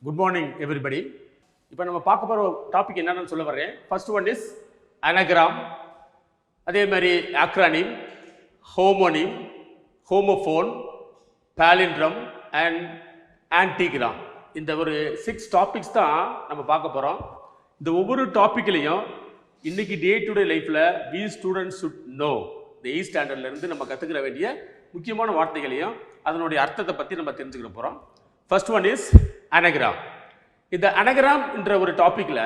Good morning everybody. இப்போ நம்ம பார்க்க போகிற டாபிக் என்னன்னு சொல்ல வர்றேன். ஃபர்ஸ்ட் ஒன் இஸ் அனகிராம், அதே மாதிரி ஆக்ரானிம், ஹோமோனிம், ஹோமோஃபோன், பாலிண்ட்ரம் அண்ட் ஆன்டிகிராம். இந்த ஒரு 6 டாபிக்ஸ் தான் நம்ம பார்க்க போகிறோம். இந்த ஒவ்வொரு டாப்பிக்லையும் இன்னைக்கு டே டு டே லைஃப்பில் வி ஸ்டூடெண்ட்ஸ் சுட் நோ இந்த 8th ஸ்டாண்டர்ட்லேருந்து நம்ம கற்றுக்கிற வேண்டிய முக்கியமான வார்த்தைகளையும் அதனுடைய அர்த்தத்தை பற்றி நம்ம தெரிஞ்சுக்கிற போகிறோம். First one is anagram. இந்த அனகிராம் என்ற ஒரு டாப்பிக்கில்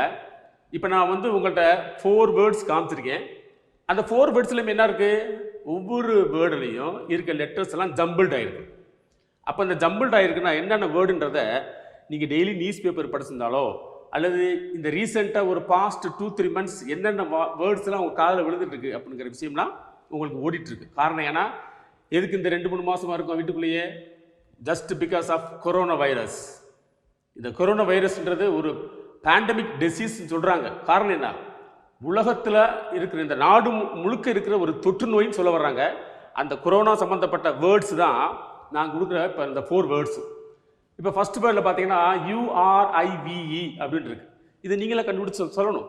இப்போ நான் உங்கள்கிட்ட 4 வேர்ட்ஸ் காமிச்சிருக்கேன். அந்த 4 வேர்ட்ஸ்லையும் என்ன இருக்குது? ஒவ்வொரு வேர்டுலையும் இருக்க லெட்டர்ஸ் எல்லாம் ஜம்பிள்ட் ஆகிருக்கு. அப்போ இந்த ஜம்பிள்ட் ஆகிருக்குன்னா என்னென்ன வேர்டுன்றதை நீங்கள் டெய்லி நியூஸ் பேப்பர் படிச்சிருந்தாலோ அல்லது இந்த ரீசெண்டாக ஒரு பாஸ்ட் 2-3 மந்த்ஸ் என்னென்ன வேர்ட்ஸ்லாம் உங்கள் காதில் விழுந்துட்டுருக்கு அப்படிங்கிற விஷயம்லாம் உங்களுக்கு ஓடிட்டுருக்கு. காரணம் ஏன்னா எதுக்கு இந்த 2-3 மாதமாக இருக்கும் வீட்டுக்குள்ளேயே? Just because of corona virus. இந்த கொரோனா வைரஸ்ன்றது ஒரு பேண்டமிக் டிசீஸ்ன்னு சொல்கிறாங்க. காரணம் என்ன? உலகத்தில் இருக்கிற இந்த நாடு முழுக்க இருக்கிற ஒரு தொற்று நோயின்னு சொல்ல வர்றாங்க. அந்த கொரோனா சம்மந்தப்பட்ட வேர்ட்ஸ் தான் நான் கொடுக்குற இப்போ இந்த 4 வேர்ட்ஸு. இப்போ ஃபர்ஸ்ட் வேர்டில் பார்த்தீங்கன்னா URIVE அப்படின்னு இருக்கு. இது நீங்களே கண்டுபிடிச்சு சொல்லணும்.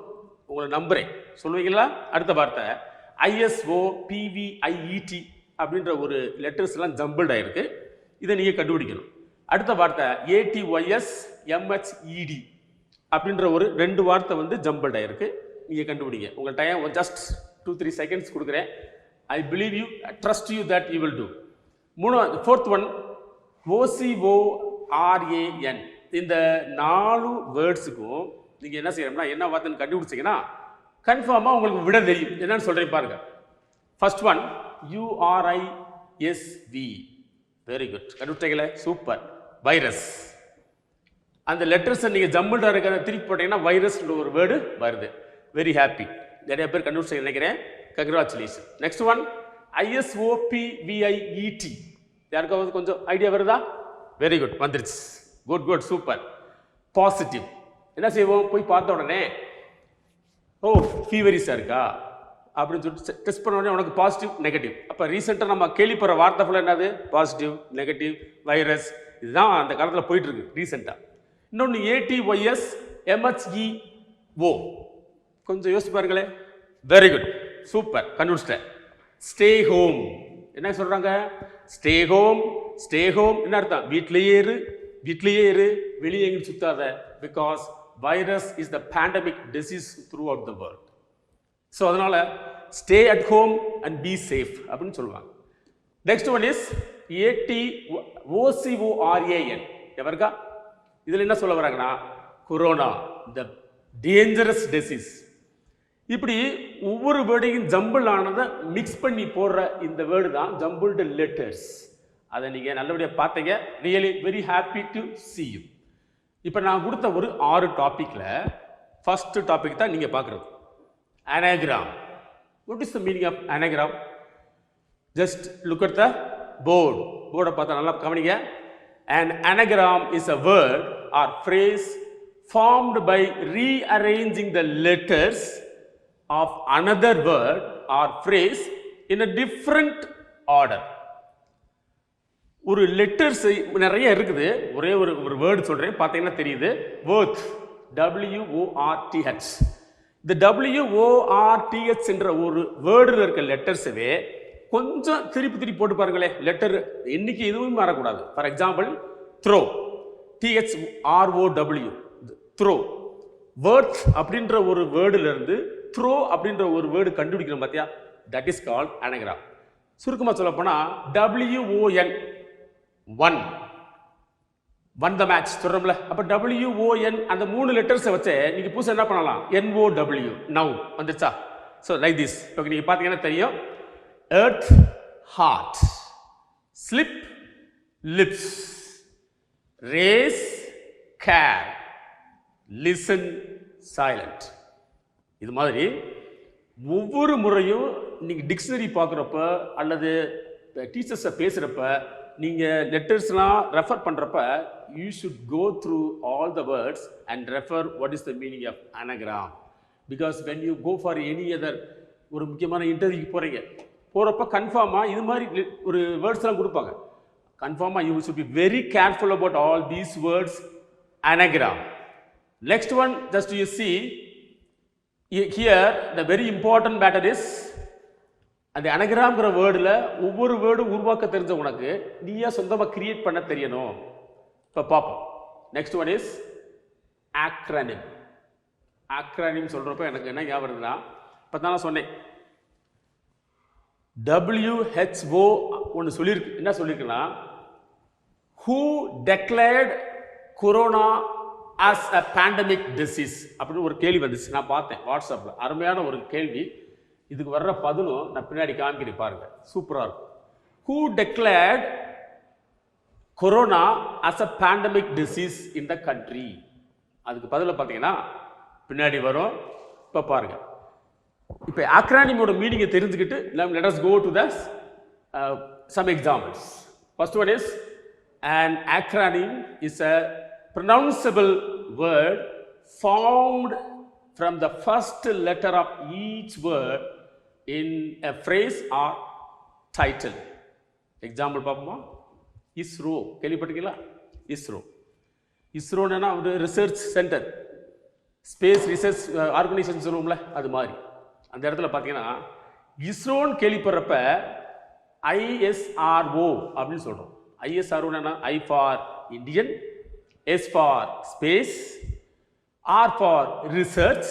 உங்களை நம்புகிறேன், சொல்லுவீங்களா? அடுத்த வார்த்தை ISOPVIET அப்படின்ற ஒரு லெட்டர்ஸ் எல்லாம் ஜம்பிள்ட் ஆகிருக்கு. இதை நீங்கள் கண்டுபிடிக்கணும். அடுத்த வார்த்தை ATYSMHED அப்படின்ற ஒரு 2 வார்த்தை ஜம்பிள்ட் ஆகிருக்கு. நீங்கள் கண்டுபிடிங்க. உங்கள் டைம் ஜஸ்ட் 2-3 செகண்ட்ஸ் கொடுக்குறேன். I believe you, trust you that you will do. Fourth one OCORAN. இந்த 4 வேர்ட்ஸுக்கும் நீங்கள் என்ன செய்யணும்னா என்ன வார்த்தைன்னு கண்டுபிடிச்சிங்கன்னா கன்ஃபார்மாக உங்களுக்கு விட தெரியும். என்னன்னு சொல்கிறேன் பாருங்க. First one URISV. Very good, கண்டுபிடிச்சிங்களே, சூப்பர். வைரஸ். அந்த லெட்டர்ஸை நீங்கள் ஜம்பிள்டாக இருக்கிறத திருப்பி போட்டீங்கன்னா வைரஸ்ன்ற ஒரு வேர்டு வருது. Very happy. நிறைய பேர் கண்டுபிடிச்சி நினைக்கிறேன். கங்க்ராச்சுலேஷன். Next one ISOPVIET. யாருக்காவது கொஞ்சம் ஐடியா வருதா? வெரி குட், வந்துருச்சு. Good good, super. பாசிட்டிவ். என்ன செய்வோம்? போய் பார்த்த உடனே ஓ ஃபீவரிஸாக இருக்கா அப்படின்னு சொல்லிட்டு டெஸ்ட் பண்ண உடனே உனக்கு பாசிட்டிவ் நெகட்டிவ். அப்போ ரீசெண்டாக நம்ம கேள்விப்படுற வார்த்தை ஃபுல்லாக என்னது? Positive, negative, virus. இதுதான் அந்த காலத்தில் போயிட்டு இருக்கு ரீசெண்டாக. இன்னொன்று ATYSMHEO. கொஞ்சம் யோசிச்சு பாருங்களேன். வெரி குட், சூப்பர், கண்டுபிடிச்சிட்டேன். Stay home. என்ன சொல்றாங்க? Stay home. ஸ்டே ஹோம் என்ன அர்த்தம்? வீட்லேயே இரு, வீட்லேயே இரு, வெளியே எங்கே சுத்தாத. Because virus is the pandemic disease throughout the world. So அதனால stay at home and be safe அப்படின்னு சொல்லுவாங்க. Next one is ATOCORAN. எவருக்கா? இதில் என்ன சொல்ல வராங்கன்னா கொரோனா, த டேஞ்சரஸ் டிசீஸ். இப்படி ஒவ்வொரு வேர்டையும் ஜம்பிள் ஆனதை மிக்ஸ் பண்ணி போடுற இந்த வேர்டு தான் ஜம்பிள்டு லெட்டர்ஸ். அதை நீங்கள் நல்லபடியாக பார்த்தீங்க. Really very happy to see you. இப்போ நான் கொடுத்த ஒரு 6 டாப்பிக்கில் ஃபர்ஸ்ட் டாபிக் தான் நீங்கள் பார்க்குறது anagram. What is the meaning of anagram? Just look at the board. போர்டை பார்த்தா நல்லா கவனிங்க. An anagram is a word or phrase formed by rearranging the letters of another word or phrase in a different order. ஒரு letters நிறைய இருக்குது. ஒரே ஒரு word சொல்றேன், பார்த்தீங்கன்னா தெரியுது. worth, WORTH. இந்த WORTH என்ற ஒரு வேர்டில் இருக்க லெட்டர்ஸவே கொஞ்சம் திருப்பி போட்டு பாருங்களேன். லெட்டர் எண்ணிக்கை எதுவும் மாறக்கூடாது. For example throw, THROW, throw. Worth அப்படின்ற ஒரு வேர்டுல இருந்து த்ரோ அப்படின்ற ஒரு வேர்டு கண்டுபிடிக்கணும் பார்த்தியா? That is called anagram. சுருக்கமாக சொல்ல போனால் WON, ஒன் த மேட்ச் சொல்கிறோம்ல. அப்போ WON அந்த 3 லெட்டர்ஸை வச்சு நீங்கள் புதுசாக என்ன பண்ணலாம்? NOW, நவ் வந்துச்சா? So like this. ஓகே, நீங்கள் பார்த்தீங்கன்னா தெரியும். earth, heart, slip, lips, raise, care, listen, silent. இது மாதிரி ஒவ்வொரு முறையும் நீங்கள் டிக்ஷனரி பார்க்குறப்ப அல்லது டீச்சர்ஸை பேசுகிறப்ப நீங்கள் லெட்டர்ஸ்லாம் ரெஃபர் பண்ணுறப்ப you should go through all the words and refer what is the meaning of anagram. Because when you go for any other ஒரு முக்கியமான இன்டர்வியூக்கு போகிறப்ப கன்ஃபார்மாக இது மாதிரி ஒரு வேர்ட்ஸ்லாம் கொடுப்பாங்க. கன்ஃபார்மாக you should be very careful about all these words anagram. Next one, just you see here, the very important matter is அந்த அனகிராம்ங்கிற வேர்டில் ஒவ்வொரு வேர்டும் உருவாக்க தெரிஞ்ச உனக்கு நீயா சொந்தமாக கிரியேட் பண்ண தெரியணும். இப்போ பார்ப்போம். Next one is acronym. Acronym சொல்கிறப்ப எனக்கு என்ன ஞாபகம் இருக்குன்னா, இப்போ தான் நான் சொன்னேன் WHO ஒன்று சொல்லியிருக்கு. என்ன சொல்லியிருக்குன்னா, who declared corona as a pandemic disease அப்படின்னு ஒரு கேள்வி வந்துச்சு. நான் பார்த்தேன் வாட்ஸ்அப்பில், அருமையான ஒரு கேள்வி. இதுக்கு வர்ற பதிலும் நான் பின்னாடி காமிக்கிறேன் பாருங்க, சூப்பராக இருக்கும். who declared corona as a pandemic disease in the country? அதுக்கு பதில பார்த்தீங்கன்னா பின்னாடி வரும். இப்போ பாருங்க. இப்போ ஆக்ரானிமோட மீனிங்கை தெரிஞ்சுக்கிட்டு let us go to the some examples. First one is, an acronym is a pronounceable word formed from the first letter of each word in a phrase or title. Example பார்ப்போமா? இஸ்ரோ கேள்விப்பட்டிருக்கீங்களா? இஸ்ரோன்னா ஒரு research centre, space research organisation சொல்லுவோம்ல, அது மாதிரி. அந்த இடத்துல பார்த்தீங்கன்னா இஸ்ரோன்னு கேள்விப்படுறப்ப ISRO அப்படின்னு சொல்கிறோம். ISRO என்ன? I for Indian, S for space, R for research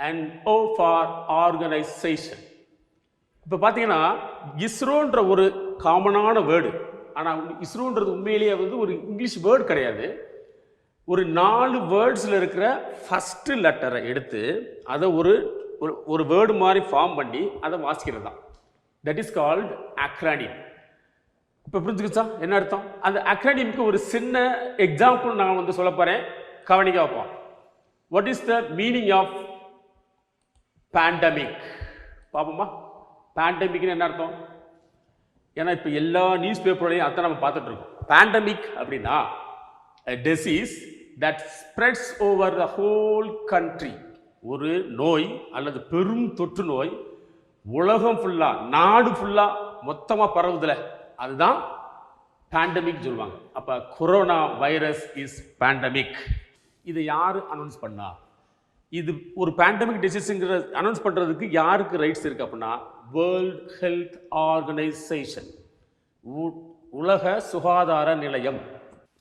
and O for organization. இப்போ பார்த்தீங்கன்னா இஸ்ரோன்ற ஒரு காமனான வேர்டு, ஆனால் இஸ்ரோன்றது உண்மையிலேயே ஒரு இங்கிலீஷ் வேர்டு கிடையாது. ஒரு 4 வேர்ட்ஸில் இருக்கிற ஃபஸ்ட்டு லெட்டரை எடுத்து அதை ஒரு வேர்டு மாதிரி ஃபார்ம் பண்ணி அதை வாசிக்கிறது தான். That is called acronym. இப்போ புரிஞ்சுக்கிச்சா என்ன அர்த்தம்? அந்த அக்ரானிமுக்கு ஒரு சின்ன எக்ஸாம்பிள் நான் சொல்ல போகிறேன், கவனிக்க வைப்போம். What is the meaning of pandemic பார்ப்போமா? பேண்டமிக்னு என்ன அர்த்தம்? ஏன்னா இப்போ எல்லா நியூஸ் பேப்பர்லையும் அதான் நம்ம பார்த்துட்டு இருக்கோம். பேண்டமிக் அப்படின்னா a disease that spreads over the whole country. ஒரு நோய் அல்லது பெரும் தொற்று நோய் உலகம் ஃபுல்லாக, நாடு ஃபுல்லாக மொத்தமாக பரவுதில்ல, அதுதான் பேண்டமிக் சொல்லுவாங்க. அப்போ கொரோனா வைரஸ் இஸ் பேண்டமிக். இதை யார் அனௌன்ஸ் பண்ணா? இது ஒரு பேண்டமிக் டிசீஸுங்கிற அனௌன்ஸ் பண்ணுறதுக்கு யாருக்கு ரைட்ஸ் இருக்குது அப்படின்னா, வேர்ல்ட் ஹெல்த் ஆர்கனைசேஷன், உலக சுகாதார நிலையம்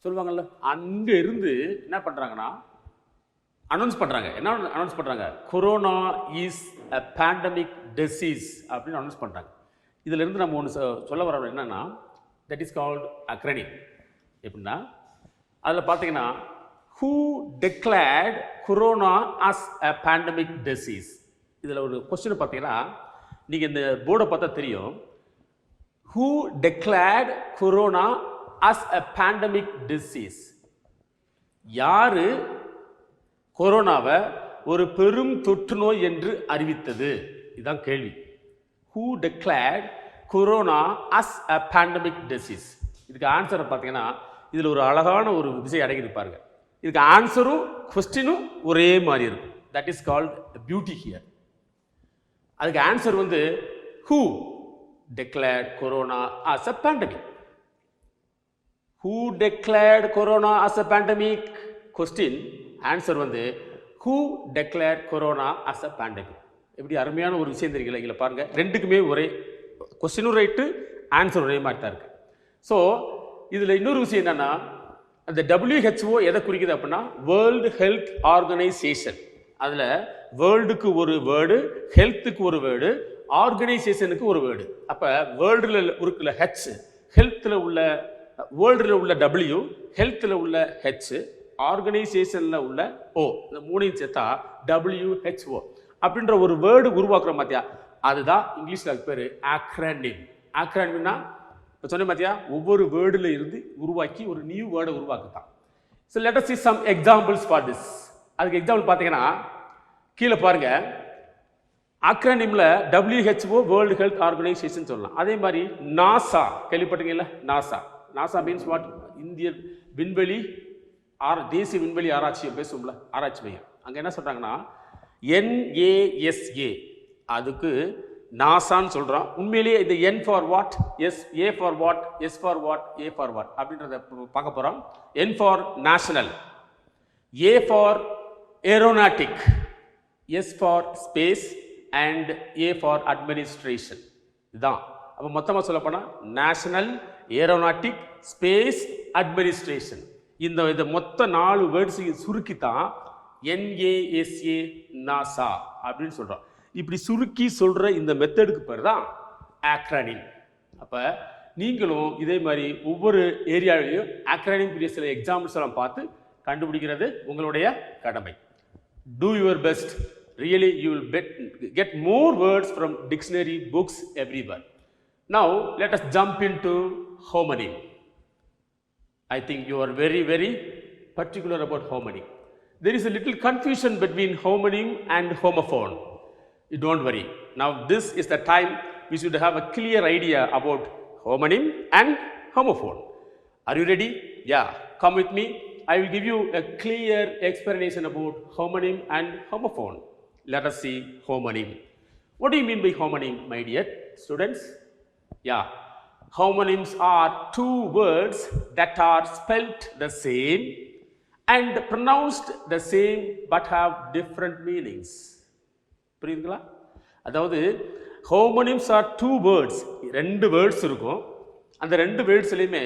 சொல்லுவாங்கல்ல, அங்கே இருந்து என்ன பண்ணுறாங்கன்னா அனௌன்ஸ் பண்ணுறாங்க. என்ன அனௌன்ஸ் பண்ணுறாங்க? Corona is a pandemic disease அப்படின்னு அனௌன்ஸ் பண்ணுறாங்க. இதிலிருந்து நம்ம ஒன்று சொல்ல வர என்னன்னா, தட் இஸ் கால்ட் அக்ரானிம். எப்படின்னா அதில் பார்த்தீங்கன்னா who declared corona as a pandemic disease. இதில் ஒரு கொஸ்டின் பார்த்தீங்கன்னா, நீங்கள் இந்த போர்டை பார்த்தா தெரியும். who declared corona as a pandemic disease. யாரு கொரோனாவை ஒரு பெரும் தொற்று நோய் என்று அறிவித்தது? இதுதான் கேள்வி. who declared corona as a pandemic disease. இதுக்கு ஆன்சரை பார்த்தீங்கன்னா இதில் ஒரு அழகான ஒரு விஷயம் அடங்கியிருப்பாருங்க. இதுக்கு ஆன்சரும் கொஸ்டினும் ஒரே மாதிரி இருக்கும். That is called beauty here. அதுக்கு answer who declared corona as a pandemic. who declared corona as a pandemic? question, answer who declared corona as a pandemic. எப்படி அருமையான ஒரு விஷயம் தெரியல. இதில் பாருங்க, ரெண்டுக்குமே ஒரே கொஸ்டினும் ரைட்டு, ஆன்சர் ஒரே மாதிரி தான் இருக்கு. ஸோ இதில் இன்னொரு விஷயம் என்னன்னா, அந்த WHO எதை குறிக்குது அப்படின்னா வேர்ல்டு ஹெல்த் ஆர்கனைசேஷன். அதில் வேர்ல்டுக்கு ஒரு வேர்டு, ஹெல்த்துக்கு ஒரு வேர்டு, ஆர்கனைசேஷனுக்கு ஒரு வேர்டு. அப்போ வேர்ல்டில் இருக்குல்ல ஹெச், ஹெல்த்தில் உள்ள வேர்ல்டில் உள்ள W, ஹெல்த்தில் உள்ள ஹெச், ஆர்கனைசேஷனில் உள்ள O, இந்த மூணையும் சேர்த்தா WHO அப்படின்ற ஒரு வேர்டு உருவாக்குற மாத்தியா, அதுதான் இங்கிலீஷில் அதுக்கு பேர் ஆக்ரானிம். ஆக்ரானிம்னா இப்போ சொன்ன மாத்தியா ஒவ்வொரு வேர்டில் இருந்து உருவாக்கி ஒரு நியூ வேர்டை உருவாக்குதான். So let us see some examples for this. அதுக்கு எக்ஸாம்பிள் பார்த்தீங்கன்னா கீழே பாருங்க, ஆக்ரானிமில் WHO வேர்ல்டு ஹெல்த் ஆர்கனைசேஷன் சொல்லலாம். அதே மாதிரி நாசா கேள்விப்பட்டீங்கல்ல, நாசா மீன்ஸ் வாட்? இந்திய விண்வெளி தேசிய விண்வெளி ஆராய்ச்சி பேசுவோம்ல, ஆராய்ச்சி மையம். அங்கே என்ன சொல்கிறாங்கன்னா NASA, அதுக்கு நாசான்னு சொல்கிறோம். உண்மையிலேயே இந்த N for what, A for what, S for what, A for what அப்படின்றத பார்க்க போகிறோம். N for national, A for aeronautic, S for space and A for administration. இதுதான். அப்போ மொத்தமாக சொல்ல போனால் நேஷனல் ஏரோநாட்டிக் ஸ்பேஸ் அட்மினிஸ்ட்ரேஷன். இந்த மொத்த 4 வேர்ட்ஸையும் சுருக்கி தான் NASA நாசா அப்படின்னு சொல்கிறோம். இப்படி சுருக்கி சொல்கிற இந்த மெத்தடுக்கு பேர் தான் ஆக்ரானிம். அப்போ நீங்களும் இதே மாதிரி ஒவ்வொரு ஏரியாவிலையும் ஆக்ரானிம் பெரிய சில எக்ஸாம்பிள்ஸ் எல்லாம் பார்த்து கண்டுபிடிக்கிறது உங்களுடைய கடமை. Do your best. Really, you will get more words from dictionary books everywhere. Now, let us jump into homonym. I think you are very, very particular about homonym. There is a little confusion between homonym and homophone. You don't worry. Now, this is the time we should have a clear idea about homonym and homophone. Are you ready? Yeah, come with me. I will give you a clear explanation about homonym and homophone. Let us see homonym. What do you mean by homonym, my dear students? Yeah, homonyms are 2 words that are spelt the same and pronounced the same but have different meanings. புரியுதுங்களா? அதாவது homonyms are 2 words. 2 words இருக்கும். அந்த 2 வேர்ட்ஸ்லையுமே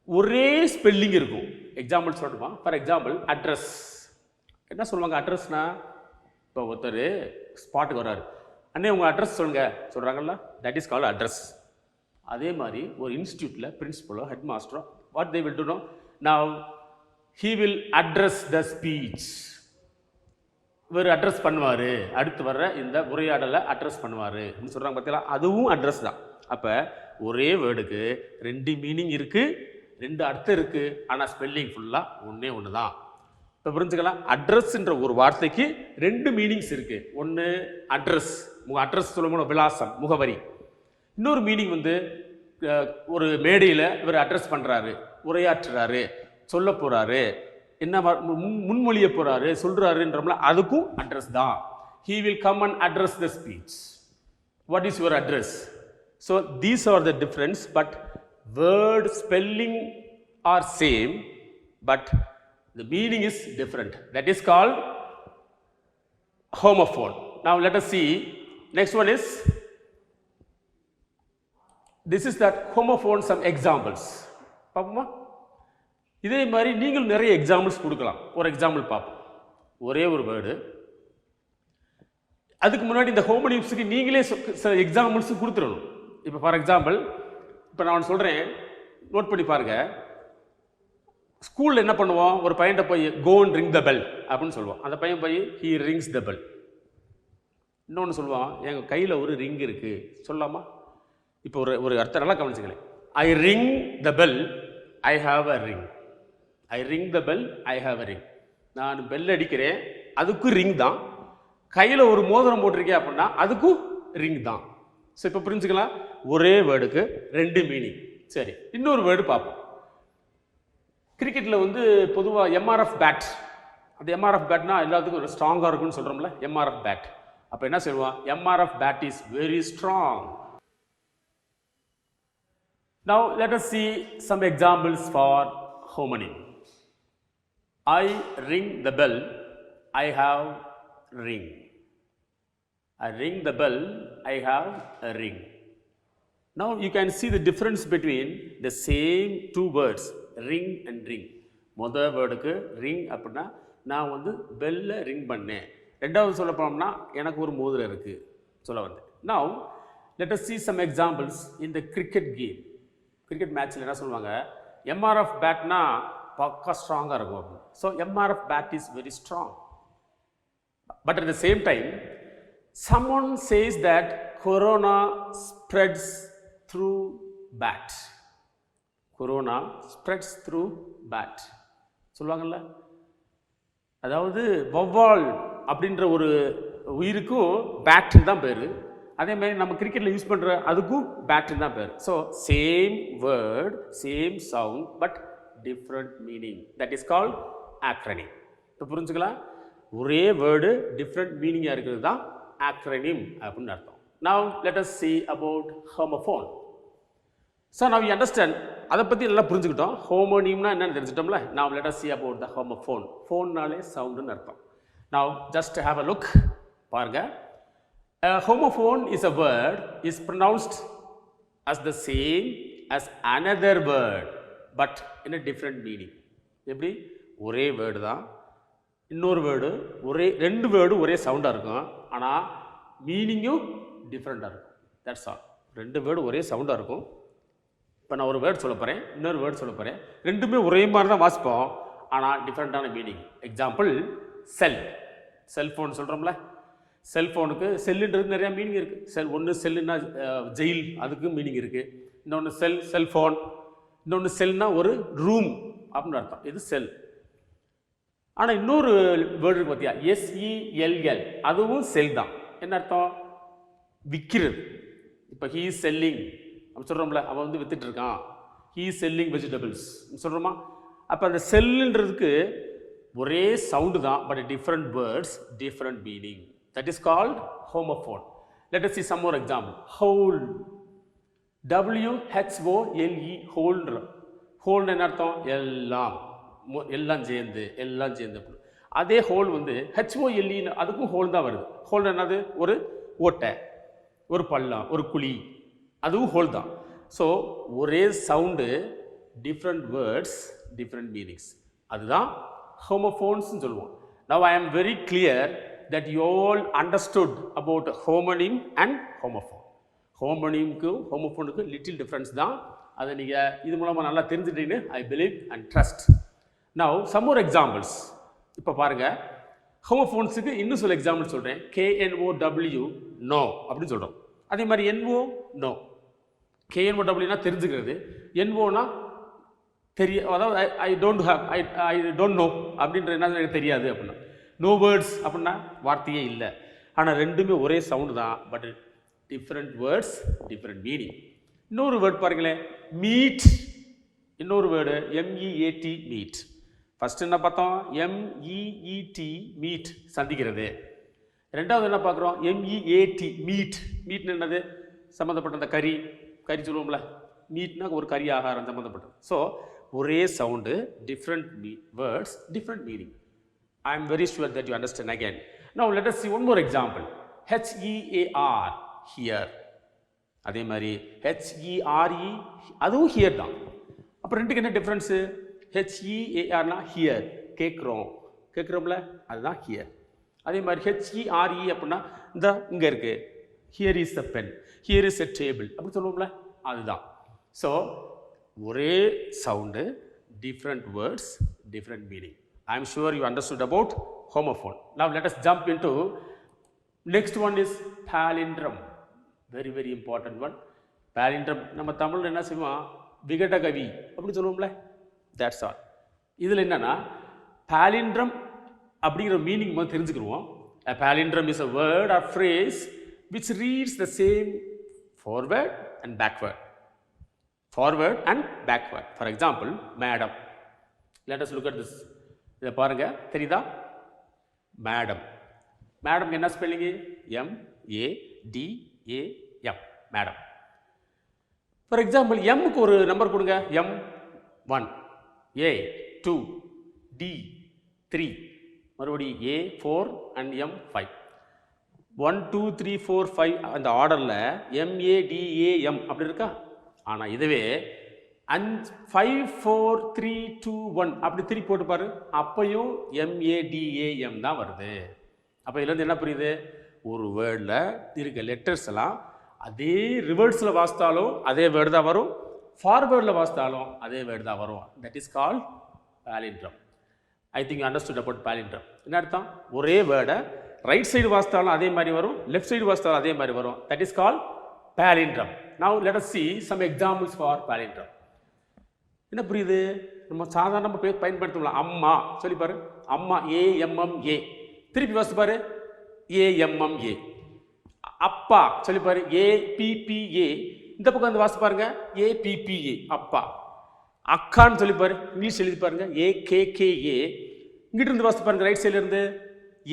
ஒரே spelling இருக்கும். Example சொல்லணுமா? For example address. என்ன சொல்லுவாங்க அட்ரஸ்னா? இப்போ ஒருத்தர் ஸ்பாட்டுக்கு வர்றாரு, அண்ணே உங்கள் அட்ரஸ் சொல்கிறாங்கல்ல, தட் இஸ் கால்ட் அட்ரஸ். அதே மாதிரி ஒரு இன்ஸ்டியூட்டில் பிரின்சிபலோ ஹெட் மாஸ்டரோ what they will do no, now he will address the speech. இவர் அட்ரஸ் பண்ணுவார், அடுத்து வர்ற இந்த உரையாடலை அட்ரஸ் பண்ணுவார் அப்படின்னு சொல்கிறாங்க பார்த்தீங்களா, அதுவும் அட்ரஸ் தான். அப்போ ஒரே வேர்டுக்கு 2 மீனிங் இருக்குது, 2 அர்த்தம் இருக்குது, ஆனால் ஸ்பெல்லிங் ஃபுல்லாக ஒன்று தான். இப்போ புரிஞ்சுக்கலாம், அட்ரஸ்ன்ற ஒரு வார்த்தைக்கு 2 மீனிங்ஸ் இருக்குது. ஒன்று அட்ரஸ், அட்ரஸ் சொல்லும்போது விலாசம், முகவரி. இன்னொரு மீனிங் வந்து ஒரு மேடையில் இவர் அட்ரஸ் பண்ணுறாரு, உரையாற்றுறாரு, சொல்ல போகிறாரு, என்ன முன்மொழிய போகிறாரு, சொல்கிறாருன்றோம்ல, அதுக்கும் அட்ரஸ் தான். He will come and address the speech. What is your address? So these are the difference, but word spelling are same but the meaning is different. That is called homophone. Now let us see, next one is, this is that homophone, some examples. பாப்போமா? இதே மாதிரி நீங்கள் நிறைய examples கொடுக்கலாம். ஒரு example பார்ப்போம். ஒரே ஒரு வேர்டு, அதுக்கு முன்னாடி இந்த ஹோமோனிம்ஸுக்கு நீங்களே எக்ஸாம்பிள்ஸ் கொடுத்துடணும். இப்போ ஃபார் எக்ஸாம்பிள், இப்போ நான் சொல்கிறேன், நோட் பண்ணி பாருங்கள். ஸ்கூலில் என்ன பண்ணுவோம், ஒரு பையன்கிட்ட போய் go and ring the bell அப்படின்னு சொல்லுவோம். அந்த பையன் போய் ஹீ ரிங்ஸ் த பெல். இன்னொன்று சொல்லுவான், எங்கள் கையில் ஒரு ரிங் இருக்குது சொல்லலாமா? இப்போ ஒரு அர்த்தம் நல்லா கவனிச்சுங்களேன். I ring the bell, I have a ring. I ring the bell, I have a ring. நான் பெல் அடிக்கிறேன், அதுக்கும் ரிங் தான். கையில் ஒரு மோதிரம் போட்டிருக்கேன் அப்படின்னா அதுக்கும் ரிங் தான். ஸோ இப்போ புரிஞ்சுக்கலாம், ஒரே வேர்டுக்கு 2 மீனிங். சரி, இன்னொரு வேர்டு பார்ப்போம். கிரிக்கெட்டில் வந்து பொதுவாக எம்ஆர்எஃப் பேட், அந்த எம்ஆர்எஃப் பேட்னா எல்லாத்துக்கும் ஒரு ஸ்ட்ராங்காக இருக்குன்னு சொல்கிறோம்ல, எம்ஆர்எஃப் பேட். அப்போ என்ன சொல்லுவான், MRF bat is very strong. Now let us see some examples for homonym. I ring the bell, I have ring. I ring the bell, I have a ring. Now you can see the difference between the same 2 words, ring and ring. முதல் வேர்டுக்கு ring அப்படின்னா நான் வந்து பெல்ல ring பண்ணேன். ரெண்டாவது சொல்ல போனோம்னா எனக்கு ஒரு மோதிரம் இருக்குது சொல்ல வந்தேன். Now let us see some examples in the cricket game. Cricket மேட்ச்சில் என்ன சொல்லுவாங்க, எம்ஆர்எஃப் பேட்னா பக்கா ஸ்ட்ராங்காக இருக்கும் அப்படின்னு. So MRF bat is very strong. But at the same time someone says that corona spreads through bat. Corona spreads through bat சொல்லுவாங்கல்ல, அதாவது வௌவால் அப்படின்ற ஒரு உயிருக்கும் பேட்டு தான் பேர். அதே மாதிரி நம்ம கிரிக்கெட்டில் யூஸ் பண்ணுற அதுக்கும் பேட்டு தான் பேர். So same word, same sound, but different meaning. That is called acronym. இப்போ புரிஞ்சுக்கலாம், ஒரே வேர்டு டிஃப்ரெண்ட் மீனிங்காக இருக்கிறது தான் ஆக்ரனிம் அப்படின்னு அர்த்தம். Now let us see about homophone. So now you understand அதை பற்றி நல்லா புரிஞ்சுக்கிட்டோம். ஹோமோனியம்னா என்னன்னு தெரிஞ்சுட்டோம்ல. now let us see about the homophone. ஃபோன்னாலே சவுண்டுன்னு அர்த்தம். now just have a look. பாருங்க, a homophone is a word is pronounced as the same as another word but in a different meaning. எப்படி ஒரே word தான், இன்னொரு word ஒரே, ரெண்டு word ஒரே சவுண்டாக இருக்கும், ஆனால் மீனிங்கும் டிஃப்ரெண்ட்டாக இருக்கும். That's all. ரெண்டு வேர்டு ஒரே சவுண்டாக இருக்கும். இப்போ நான் ஒரு வேர்டு சொல்ல போகிறேன், இன்னொரு வேர்டு சொல்ல போகிறேன், ரெண்டுமே ஒரே மாதிரி தான் வாசிப்போம், ஆனால் டிஃப்ரெண்ட்டான மீனிங். எக்ஸாம்பிள் செல், செல்ஃபோன் சொல்கிறோம்ல. செல்ஃபோனுக்கு செல்லுன்றது நிறையா மீனிங் இருக்குது. ஒன்று செல்லுன்னா ஜெயில், அதுக்கும் மீனிங் இருக்குது. இன்னொன்று செல்ஃபோன், இன்னொன்று செல்னா ஒரு ரூம் அப்படின்னு அர்த்தம். இது செல். ஆனால் இன்னொரு வேர்டு இருக்குது பார்த்தியா, SELL, அதுவும் செல் தான். என்ன அர்த்தம்? விற்கிறது. இப்போ ஹீ இஸ் செல்லிங் அப்படி சொல்கிறோம்ல, அவன் வந்து வித்துட்டு இருக்கான். ஹீ இஸ் செல்லிங் வெஜிடபிள்ஸ் சொல்கிறோமா. அப்போ அந்த செல்லுன்றதுக்கு ஒரே சவுண்டு தான், but different words, different meaning. That is called homophone. Let us see some more example. Whole, WHOLE, ஹோல்ன்ற. ஹோல்னு என்ன அர்த்தம்? எல்லாம், எல்லாம் சேர்ந்து, எல்லாம் சேர்ந்து. அதே ஹோல் வந்து HOLE, அதுக்கும் ஹோல் தான் வருது. ஹோல் என்னது? ஒரு ஓட்டை, ஒரு பள்ளம், ஒரு குழி, அதுவும் ஹோல் தான். ஸோ ஒரே sound, different words, different meanings, அதுதான் ஹோமோஃபோன்ஸ்னு சொல்லுவோம். Now I am very clear that you all understood about homonym and homophone. ஹோமோனியமுக்கும் ஹோமோஃபோனுக்கும் லிட்டில் டிஃப்ரென்ஸ் தான். அதை நீங்கள் இது மூலமாக நல்லா தெரிஞ்சுட்டீங்கன்னு I believe and trust. Now some more examples. இப்போ பாருங்கள், ஹோமோஃபோன்ஸுக்கு இன்னும் சில எக்ஸாம்பிள் சொல்கிறேன். KNOW, நோ அப்படின்னு சொல்கிறோம். அதே மாதிரி NO, நோ. KNOWனா தெரிஞ்சுக்கிறது, NOனா தெரிய, அதாவது ஐ டோன்ட் நோ அப்படின்ற என்ன எனக்கு தெரியாது அப்படின்னா. நோ வேர்ட்ஸ் அப்படின்னா வார்த்தையே இல்லை, ஆனால் ரெண்டுமே ஒரே சவுண்டு தான், but different words, different meaning. இன்னொரு வேர்ட் பாருங்களேன், மீட். இன்னொரு வேர்டு MEAT, மீட். ஃபஸ்ட்டு என்ன பார்த்தோம்? MEET, மீட், சந்திக்கிறது. ரெண்டாவது என்ன பார்க்குறோம்? MEAT, meet. மீட்னு என்னது? சம்மந்தப்பட்ட அந்த கறி சொல்லுவோம்ல, மீட்னா ஒரு கறி ஆகாரம் சம்மந்தப்பட்டது. ஸோ ஒரே sound, different words, different meaning. I am very sure that you understand again. Now let us see one more example. HEAR, here. அதே மாதிரி HERE, அதுவும் ஹியர் தான். அப்போ ரெண்டுக்கு என்ன டிஃப்ரென்ஸு? HEARனா ஹியர், கேட்குறோம்ல, அதுதான் ஹியர். அதே மாதிரி HERE அப்படின்னா இந்த இங்கே இருக்குது, here is a pen, here is a table அப்படி சொல்லுவோம்ல, அதுதான். ஸோ ஒரே sound, different words, different meaning. I am sure you understood about homophone. Now let us jump into next one is palindrome. Very very important one. Palindrome நம்ம தமிழ்ல என்ன செய்வோம்? விகடகவி அப்படி சொல்லுவோம்ல, that's all. இதில் என்னன்னா palindrome அப்படிங்கிற மீனிங் வந்து தெரிஞ்சுக்கிடுவோம். A palindrome is a word or phrase which reads the same forward and backward. Forward and backward. For example, madam. Let us look at this. இதை பாருங்க, தெரியுதா? மேடம். மேடம் என்ன spelling? MADAM, madam. For example, எம்முக்கு ஒரு number கொடுங்க. M1, A2, D3, மறுபடியும் A4 and M5. 1 2 3 4 5 அந்த ஆர்டரில் MADAM அப்படி இருக்கா? ஆனால் இதுவே 5 4 3 2 1 அப்படி திருப்பி போட்டு பாரு, அப்பையும் MADAM தான் வருது. அப்போ இதுலேருந்து என்ன புரியுது? ஒரு வேர்டில் இருக்க லெட்டர்ஸ் எல்லாம் அதே ரிவர்ஸில் வாசித்தாலும் அதே வேர்டு தான் வரும், ஃபார்வேர்டில் வாசித்தாலும் அதே வேர்டு தான் வரும். That is called palindrome. I think you understood about palindrome. என்ன அர்த்தம்? ஒரே வேர்டை ரைட் சைடு வாசித்தாலும் அதே மாதிரி வரும், லெஃப்ட் சைடு வாசித்தாலும் அதே மாதிரி வரும். That is called palindrome. Now let us see some examples for palindrome. என்ன புரியுது? நம்ம சாதாரணமாக பயன்படுத்தலாம். அம்மா சொல்லிப்பாரு, அம்மா AMMA, திருப்பி வாசித்து பாரு AMMA. அப்பா சொல்லிப்பாரு APPA, இந்த பக்கம் வந்து வாசித்து பாருங்க APPA, அப்பா. அக்கான்னு சொல்லிப்பாரு, இங்கிலீஷ் எழுதி பாருங்க AKKA. இங்கிட்டு இருந்து வாசித்து பாருங்க ரைட் சைட்ல இருந்து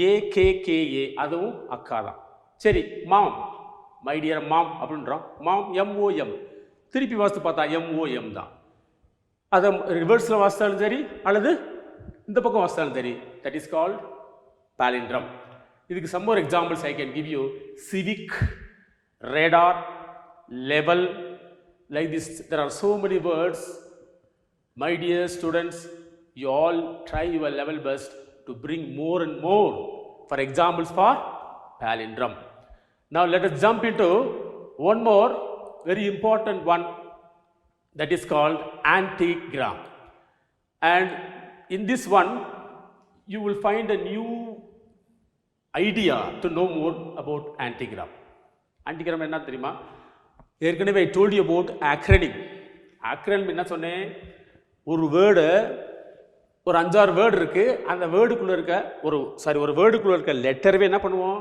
AKKA, அதுவும் அக்கா தான். சரி, மாம், மை டியர் மாம் அப்படின்றோம். மாம் MOM, திருப்பி வாசித்து பார்த்தா MOM தான். அதை ரிவர்ஸில் வாசித்தாலும் சரி அல்லது இந்த பக்கம் வாசித்தாலும் சரி, தட் இஸ் கால்ட் palindrome. இதுக்கு some more examples I can give you. Civic, radar, level, like this. There are so many words. My dear students, you all try your level best to bring more and more for examples for palindrome. Now let us jump into one more very important one, that is called antigram. And in this one you will find a new idea to know more about antigram. Antigram என்ன தெரியுமா? ஏற்கனவே I told you about acronym. Acronym என்ன சொன்னேன்? ஒரு word, ஒரு 5-6 word இருக்கு, அந்த வேர்டுக்குள்ள இருக்க ஒரு வேர்டுக்குள்ள இருக்க லெட்டர்வே என்ன பண்ணுவோம்?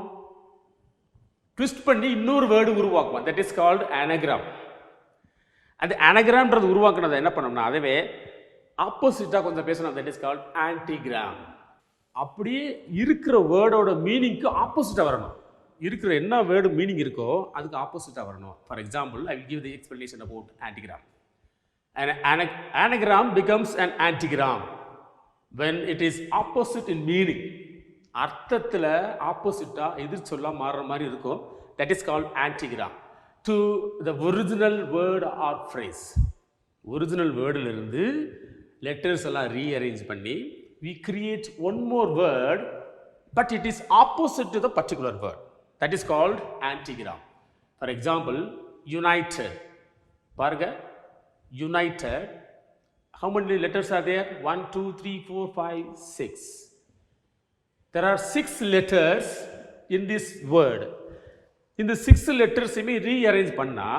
ட்விஸ்ட் பண்ணி இன்னொரு வேர்டு உருவாக்குவோம். That is called anagram. அந்த anagramன்றது உருவாக்குனதை என்ன பண்ணோம்னா, அதுவே ஆப்போசிட்டாக கொஞ்சம் பேசணும். That is called antigram. அப்படியே இருக்கிற வேர்டோட மீனிங்க்கு ஆப்போசிட்டாக வரணும். இருக்கிற என்ன வேர்டு மீனிங் இருக்கோ அதுக்கு ஆப்போசிட்டாக வரணும். For example, I will give the explanation about antigram. An anagram becomes an antigram when it is opposite in meaning. அர்த்தத்தில் ஆப்போசிட்டாக எதிர் சொல்ல மாறுற மாதிரி இருக்கும். That is called antigram to the original word or phrase. Original வேர்டிலிருந்து letters எல்லாம் rearrange பண்ணி we create one more word, but it is opposite to the particular word. That is called antigram. For example, united. பாருங்க, united. How many letters are there? 1, 2, 3, 4, 5, 6. There are 6 letters in this word. இந்த 6 லெட்டர்ஸையுமே rearrange பண்ணா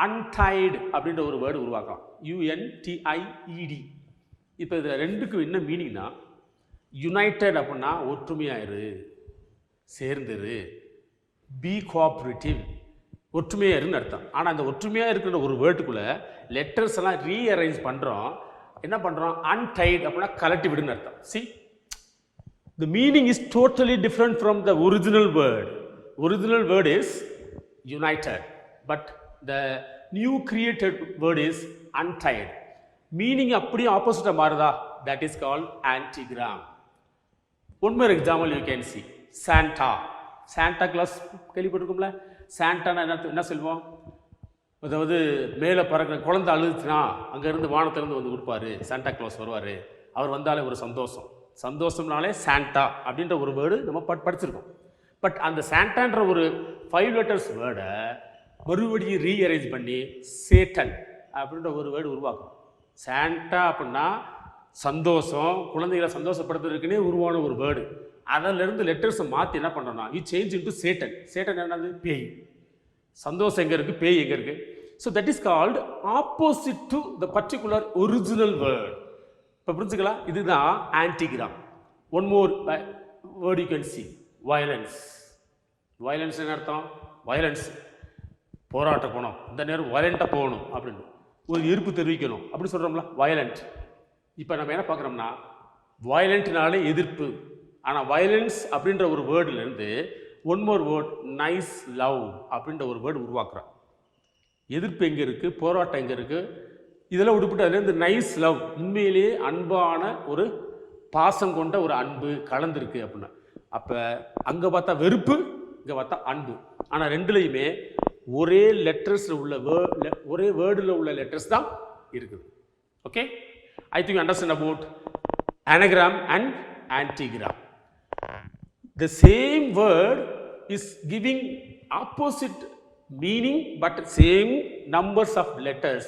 untied அப்படின்ற ஒரு word உருவாக்கலாம். UNTIED. இப்போ இது ரெண்டுக்கும் என்ன மீனிங்னா, யுனைடெட் அப்படின்னா ஒற்றுமையாயிரு, சேர்ந்துரு, பி கோஆப்ரேட்டிவ், ஒற்றுமையாயிருன்னு அர்த்தம். ஆனால் அந்த ஒற்றுமையாக இருக்கிற ஒரு வேர்டுக்குள்ளே லெட்டர்ஸ் எல்லாம் ரீஅரேஞ்ச் பண்ணுறோம். என்ன பண்ணுறோம்? அன்டைட் அப்படின்னா கலட்டி விடுன்னு அர்த்தம். C, the meaning is totally different from the original word. Original word is united, but the new created word is untied. Meaning அப்படியே ஆப்போசிட்டாக மாறுதா? That is called antigram. One more example you can see. Santa. Santa Claus கேள்விப்பட்டிருக்கும்ல? சாண்டானா என்ன சொல்லுவோம்? அதாவது மேலே பறக்கிற குழந்தை அழுதுச்சுன்னா அங்கேருந்து வானத்திலேருந்து வந்து கொடுப்பாரு, சாண்டா கிளாஸ் வருவார். அவர் வந்தாலே ஒரு சந்தோஷம். சந்தோஷம்னாலே சாண்டா அப்படின்ற ஒரு வேர்டு நம்ம படிச்சிருக்கோம். பட் அந்த சாண்டான்ற ஒரு 5 லெட்டர்ஸ் வேர்டை மறுபடியும் ரீஅரேஞ்ச் பண்ணி சேட்டன் அப்படின்ற ஒரு வேர்டு உருவாக்கும். சாண்டா அப்படின்னா சந்தோஷம், குழந்தைகளை சந்தோஷப்படுத்துறதுக்குன்னே உருவான ஒரு வேர்டு. அதிலிருந்து லெட்டர்ஸை மாற்றி என்ன பண்ணுறோம்னா we change into Satan. Satan என்னது? பேய். சந்தோஷம் எங்கே இருக்குது, பேய் எங்கே இருக்குது? So that is called opposite to the particular original word. இப்போ புரிஞ்சுக்கலாம், இதுதான் antigram. One more word you can see, violence. Violence என்ன அர்த்தம்? வயலன்ஸ் போராட்ட போகணும், இந்த நேரம் வயலண்ட்டாக போகணும் அப்படின்னு ஒரு எதிர்ப்பு தெரிவிக்கணும் அப்படி சொல்கிறோம்ல, வயலண்ட். இப்போ நம்ம என்ன பார்க்குறோம்னா, வயலண்ட்னாலே எதிர்ப்பு. ஆனால் வயலன்ஸ் அப்படின்ற ஒரு வேர்டுலேருந்து one more word nice love அப்படின்ற ஒரு வேர்டு உருவாக்குறோம். எதிர்ப்பு எங்கே இருக்குது, போராட்டம் எங்கே இருக்குது, இதெல்லாம் விடுபட்டு அதுலேருந்து நைஸ் லவ், உண்மையிலேயே அன்பான ஒரு பாசம் கொண்ட ஒரு அன்பு கலந்துருக்கு அப்படின்னா. அப்போ அங்கே பார்த்தா வெறுப்பு, இங்கே பார்த்தா அன்பு. ஆனால் ரெண்டுலேயுமே ஒரே லெட்டர்ஸில் உள்ள ஒரே வேர்டில் உள்ள லெட்டர்ஸ் தான் இருக்குது. Okay, I think understand about anagram and antigram. The same word is giving opposite meaning but same numbers of letters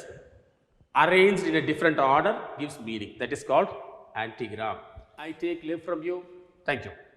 arranged in a different order gives meaning. That is called antigram. I take leave from you. Thank you.